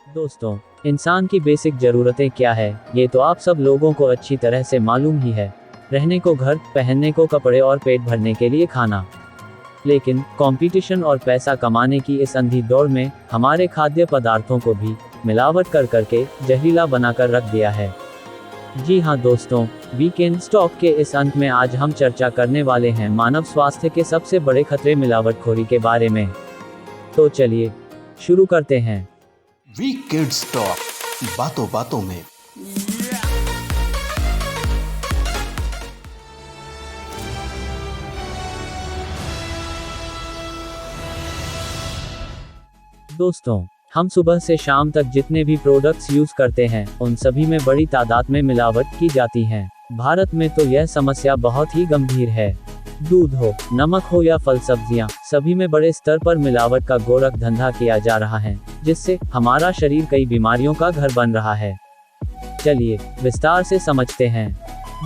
दोस्तों, इंसान की बेसिक ज़रूरतें क्या है, ये तो आप सब लोगों को अच्छी तरह से मालूम ही है। रहने को घर, पहनने को कपड़े और पेट भरने के लिए खाना। लेकिन कंपटीशन और पैसा कमाने की इस अंधी दौड़ में हमारे खाद्य पदार्थों को भी मिलावट कर करके जहरीला बनाकर रख दिया है। जी हाँ दोस्तों, वीकेंड स्टॉक के इस अंत में आज हम चर्चा करने वाले हैं मानव स्वास्थ्य के सबसे बड़े खतरे मिलावटखोरी के बारे में। तो चलिए शुरू करते हैं। वीक किड्स टॉक, बातों बातों में। दोस्तों, हम सुबह से शाम तक जितने भी प्रोडक्ट्स यूज करते हैं उन सभी में बड़ी तादाद में मिलावट की जाती है। भारत में तो यह समस्या बहुत ही गंभीर है। दूध हो, नमक हो या फल सब्जियां, सभी में बड़े स्तर पर मिलावट का गोरख धंधा किया जा रहा है, जिससे हमारा शरीर कई बीमारियों का घर बन रहा है। चलिए विस्तार से समझते हैं।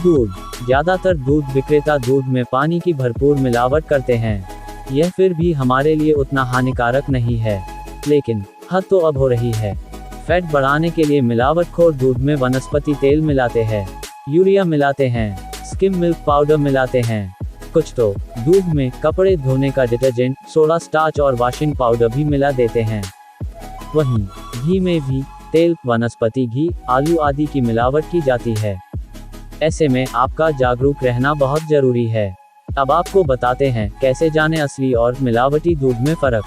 दूध। ज्यादातर दूध विक्रेता दूध में पानी की भरपूर मिलावट करते हैं। यह फिर भी हमारे लिए उतना हानिकारक नहीं है, लेकिन हद तो अब हो रही है। फैट बढ़ाने के लिए मिलावटखोर दूध में वनस्पति तेल मिलाते हैं, यूरिया मिलाते हैं, स्किम मिल्क पाउडर मिलाते हैं। कुछ तो दूध में कपड़े धोने का डिटर्जेंट, सोडा, स्टार्च और वॉशिंग पाउडर भी मिला देते हैं। वहीं घी में भी तेल, वनस्पति घी, आलू आदि की मिलावट की जाती है। ऐसे में आपका जागरूक रहना बहुत जरूरी है। अब आपको बताते हैं कैसे जाने असली और मिलावटी दूध में फर्क।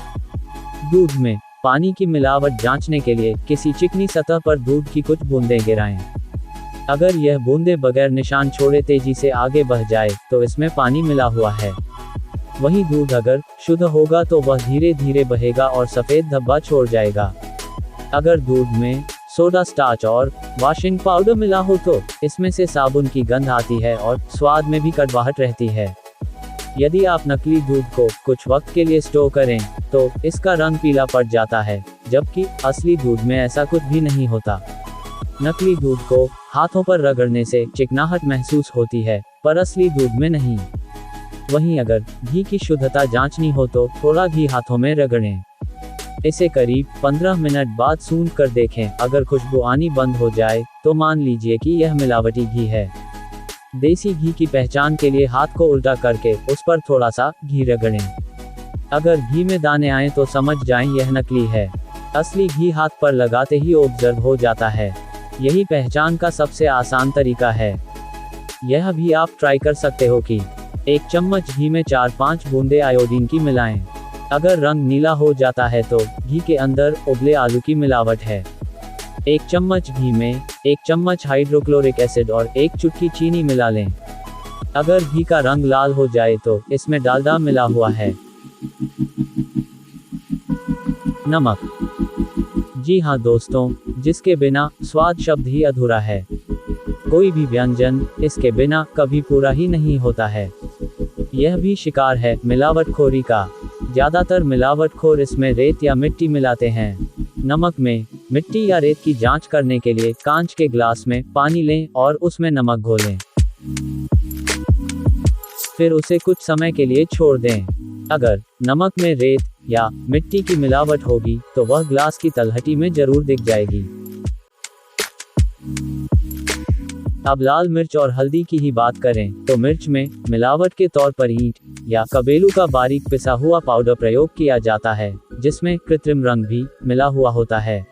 दूध में पानी की मिलावट जांचने के लिए किसी चिकनी सतह पर दूध की कुछ बूंदें गिराएं। अगर यह बूंदें बगैर निशान छोड़े तेजी से आगे बह जाए तो इसमें पानी मिला हुआ है। वहीं दूध अगर शुद्ध होगा तो वह धीरे धीरे बहेगा और सफेद धब्बा छोड़ जाएगा। अगर दूध में सोडा, स्टार्च और वॉशिंग पाउडर मिला हो तो इसमें से साबुन की गंध आती है और स्वाद में भी कड़वाहट रहती है। यदि आप नकली दूध को कुछ वक्त के लिए स्टोर करें तो इसका रंग पीला पड़ जाता है, जबकि असली दूध में ऐसा कुछ भी नहीं होता। नकली दूध को हाथों पर रगड़ने से चिकनाहट महसूस होती है, पर असली दूध में नहीं। वहीं अगर घी की शुद्धता जांचनी हो तो थोड़ा घी हाथों में रगड़ें। इसे करीब 15 मिनट बाद सूंघ कर देखें। अगर खुशबू आनी बंद हो जाए तो मान लीजिए कि यह मिलावटी घी है। देसी घी की पहचान के लिए हाथ को उल्टा करके उस पर थोड़ा सा घी रगड़ें। अगर घी में दाने आए तो समझ जाएं यह नकली है। असली घी हाथ पर लगाते ही ऑब्जर्व हो जाता है। यही पहचान का सबसे आसान तरीका है। यह भी आप ट्राई कर सकते हो कि एक चम्मच घी में 4-5 बूंदे आयोडीन की मिलाएं। अगर रंग नीला हो जाता है तो घी के अंदर उबले आलू की मिलावट है। एक चम्मच घी में 1 चम्मच हाइड्रोक्लोरिक एसिड और 1 चुटकी चीनी मिला लें। अगर घी का रंग लाल हो जाए तो इसमें डालडा मिला हुआ है। नमक। जी हाँ दोस्तों, जिसके बिना स्वाद शब्द ही अधूरा है। कोई भी व्यंजन इसके बिना कभी पूरा ही नहीं होता है। यह भी शिकार है मिलावटखोरी का। ज्यादातर मिलावटखोर इसमें रेत या मिट्टी मिलाते हैं। नमक में मिट्टी या रेत की जांच करने के लिए कांच के ग्लास में पानी लें और उसमें नमक घोलें। फिर उसे कुछ समय के लिए छोड़ दें। अगर नमक में रेत या मिट्टी की मिलावट होगी तो वह ग्लास की तलहटी में जरूर दिख जाएगी। अब लाल मिर्च और हल्दी की ही बात करें तो मिर्च में मिलावट के तौर पर ईंट या कबेलू का बारीक पिसा हुआ पाउडर प्रयोग किया जाता है, जिसमें कृत्रिम रंग भी मिला हुआ होता है।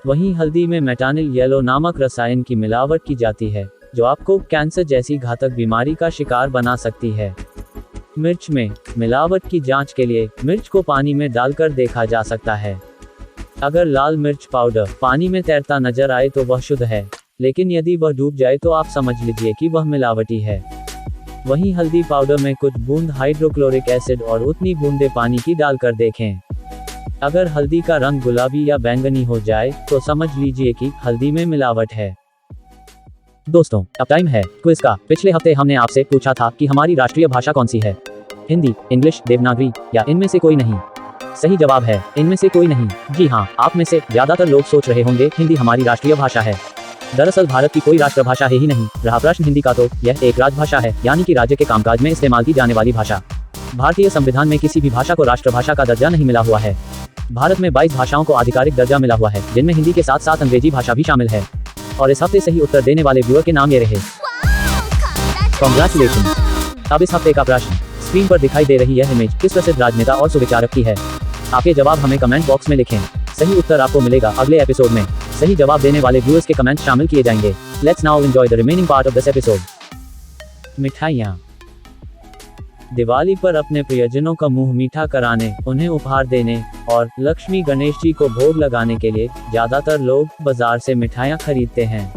वहीं हल्दी में मेटानिल येलो नामक रसायन की मिलावट की जाती है, जो आपको कैंसर जैसी घातक बीमारी का शिकार बना सकती है। मिर्च में मिलावट की जांच के लिए मिर्च को पानी में डालकर देखा जा सकता है। अगर लाल मिर्च पाउडर पानी में तैरता नजर आए तो वह शुद्ध है, लेकिन यदि वह डूब जाए तो आप समझ लीजिए कि वह मिलावटी है। वहीं हल्दी पाउडर में कुछ बूंद हाइड्रोक्लोरिक एसिड और उतनी बूंदे पानी की डालकर देखें। अगर हल्दी का रंग गुलाबी या बैंगनी हो जाए तो समझ लीजिए कि हल्दी में मिलावट है। दोस्तों, अब टाइम है क्विज का। पिछले हफ्ते हमने आपसे पूछा था कि हमारी राष्ट्रीय भाषा कौन सी है। हिंदी, इंग्लिश, देवनागरी या इनमें से कोई नहीं। सही जवाब है इनमें से कोई नहीं। जी हाँ, आप में से ज्यादातर लोग सोच रहे होंगे हिंदी हमारी राष्ट्रीय भाषा है। दरअसल भारत की कोई राष्ट्रभाषा है ही नहीं। रहा प्रश्न हिंदी का तो यह एक राजभाषा है, यानी कि राज्य के कामकाज में इस्तेमाल की जाने वाली भाषा। भारतीय संविधान में किसी भी भाषा को राष्ट्रभाषा का दर्जा नहीं मिला हुआ है। भारत में 22 भाषाओं को आधिकारिक दर्जा मिला हुआ है, जिनमें हिंदी के साथ साथ अंग्रेजी भाषा भी शामिल है। और इस हफ्ते सही उत्तर देने वाले व्यूअर के नाम ये रहे। कांग्रेचुलेशन। अब इस हफ्ते का प्रश्न। स्क्रीन पर दिखाई दे रही यह इमेज किस प्रसिद्ध राजनेता और सुविचारक की है? आपके जवाब हमें कमेंट बॉक्स में लिखें। सही उत्तर आपको मिलेगा अगले एपिसोड में। सही जवाब देने वाले व्यूअर्स के कमेंट शामिल किए जाएंगे। Let's now enjoy the remaining part of this episode. मिठाइयाँ। दिवाली पर अपने प्रियजनों का मुंह मीठा कराने, उन्हें उपहार देने और लक्ष्मी गणेश जी को भोग लगाने के लिए ज्यादातर लोग बाजार से मिठाइयाँ खरीदते हैं।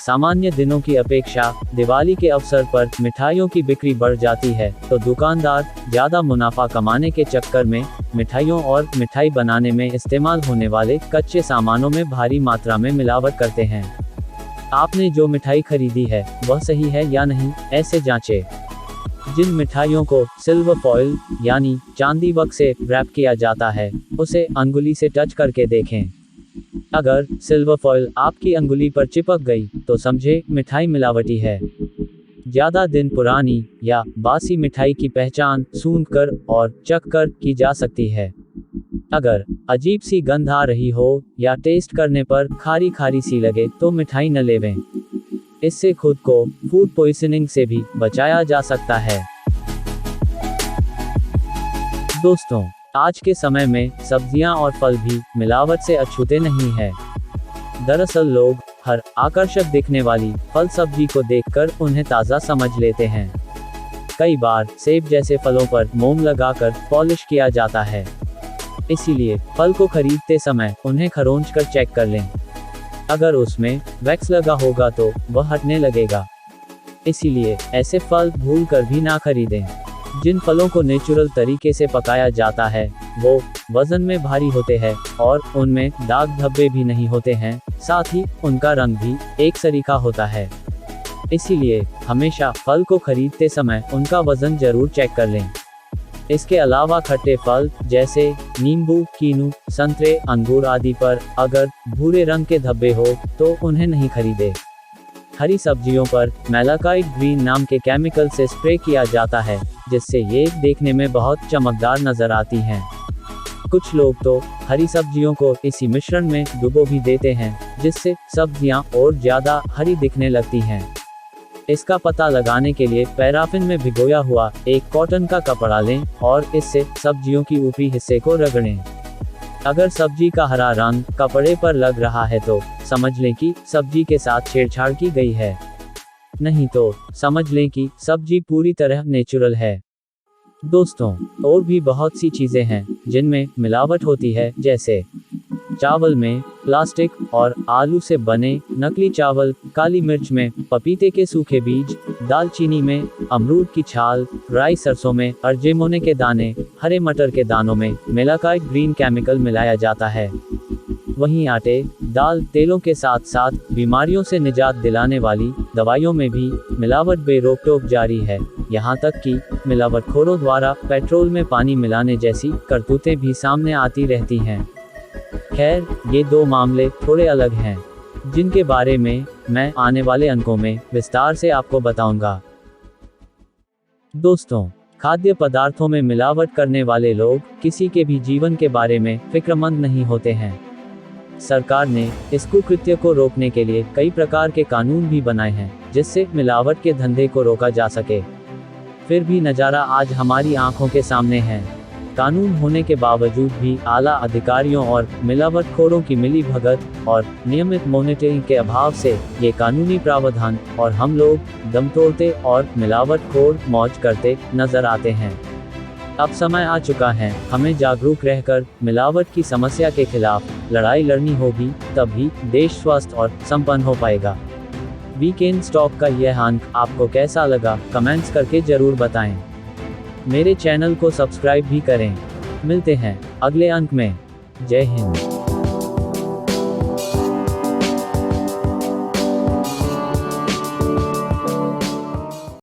सामान्य दिनों की अपेक्षा दिवाली के अवसर पर मिठाइयों की बिक्री बढ़ जाती है, तो दुकानदार ज्यादा मुनाफा कमाने के चक्कर में मिठाइयों और मिठाई बनाने में इस्तेमाल होने वाले कच्चे सामानों में भारी मात्रा में मिलावट करते हैं। आपने जो मिठाई खरीदी है वह सही है या नहीं, ऐसे जांचें। जिन मिठाइयों को सिल्वर फॉइल यानी चांदी वर्क से रैप किया जाता है, उसे अंगुली से टच करके देखें। अगर सिल्वर फॉइल आपकी अंगुली पर चिपक गई तो समझे मिठाई मिलावटी है। ज्यादा दिन पुरानी या बासी मिठाई की पहचान सूंघकर और चखकर की जा सकती है। अगर अजीब सी गंध आ रही हो या टेस्ट करने पर खारी खारी सी लगे तो मिठाई न लेवें। इससे खुद को फूड पॉइजनिंग से भी बचाया जा सकता है। दोस्तों, आज के समय में सब्जियां और फल भी मिलावट से अछूते नहीं है। दरअसल लोग हर आकर्षक दिखने वाली फल सब्जी को देखकर उन्हें ताज़ा समझ लेते हैं। कई बार सेब जैसे फलों पर मोम लगाकर पॉलिश किया जाता है। इसीलिए फल को खरीदते समय उन्हें खरोंच कर चेक कर लें। अगर उसमें वैक्स लगा होगा तो वह हटने लगेगा। इसीलिए ऐसे फल भूल कर भी ना खरीदें। जिन फलों को नेचुरल तरीके से पकाया जाता है वो वजन में भारी होते हैं और उनमें दाग धब्बे भी नहीं होते हैं, साथ ही उनका रंग भी एक सरीखा होता है। इसीलिए हमेशा फल को खरीदते समय उनका वजन जरूर चेक कर लें। इसके अलावा खट्टे फल जैसे नींबू, कीनू, संतरे, अंगूर आदि पर अगर भूरे रंग के धब्बे हो तो उन्हें नहीं खरीदें। हरी सब्जियों पर मैलाकाइट ग्रीन नाम के केमिकल से स्प्रे किया जाता है, जिससे ये देखने में बहुत चमकदार नजर आती हैं। कुछ लोग तो हरी सब्जियों को इसी मिश्रण में डुबो भी देते हैं, जिससे सब्जियां और ज्यादा हरी दिखने लगती हैं। इसका पता लगाने के लिए पैराफिन में भिगोया हुआ एक कॉटन का कपड़ा लें और इससे सब्जियों की ऊपरी हिस्से को रगड़ें। अगर सब्जी का हरा रंग कपड़े पर लग रहा है तो समझ लें कि सब्जी के साथ छेड़छाड़ की गई है, नहीं तो समझ लें कि सब्जी पूरी तरह नेचुरल है। दोस्तों, और भी बहुत सी चीजें हैं जिनमें मिलावट होती है, जैसे चावल में प्लास्टिक और आलू से बने नकली चावल, काली मिर्च में पपीते के सूखे बीज, दालचीनी में अमरूद की छाल, राई सरसों में अरजेमोने के दाने, हरे मटर के दानों में मेलाकाइट ग्रीन केमिकल मिलाया जाता है। वहीं आटे, दाल, तेलों के साथ साथ बीमारियों से निजात दिलाने वाली दवाइयों में भी मिलावट बेरोक-टोक जारी है। यहाँ तक कि मिलावटखोरों द्वारा पेट्रोल में पानी मिलाने जैसी करतूतें भी सामने आती रहती हैं। खैर, ये दो मामले थोड़े अलग हैं, जिनके बारे में मैं आने वाले अंकों में विस्तार से आपको बताऊंगा। दोस्तों, खाद्य पदार्थों में मिलावट करने वाले लोग किसी के भी जीवन के बारे में फिक्रमंद नहीं होते हैं। सरकार ने इस कुकृत्य को रोकने के लिए कई प्रकार के कानून भी बनाए हैं, जिससे मिलावट के धंधे को रोका जा सके। फिर भी नज़ारा आज हमारी आंखों के सामने है। कानून होने के बावजूद भी आला अधिकारियों और मिलावटखोरों की मिलीभगत और नियमित मॉनिटरिंग के अभाव से ये कानूनी प्रावधान और हम लोग दम तोड़ते और मिलावटखोर मौज करते नजर आते हैं। अब समय आ चुका है हमें जागरूक रहकर मिलावट की समस्या के खिलाफ लड़ाई लड़नी होगी, तभी देश स्वस्थ और संपन्न हो पाएगा। वीकेंड स्टॉक का यह अंक आपको कैसा लगा, कमेंट्स करके जरूर बताएं। मेरे चैनल को सब्सक्राइब भी करें। मिलते हैं अगले अंक में। जय हिंद।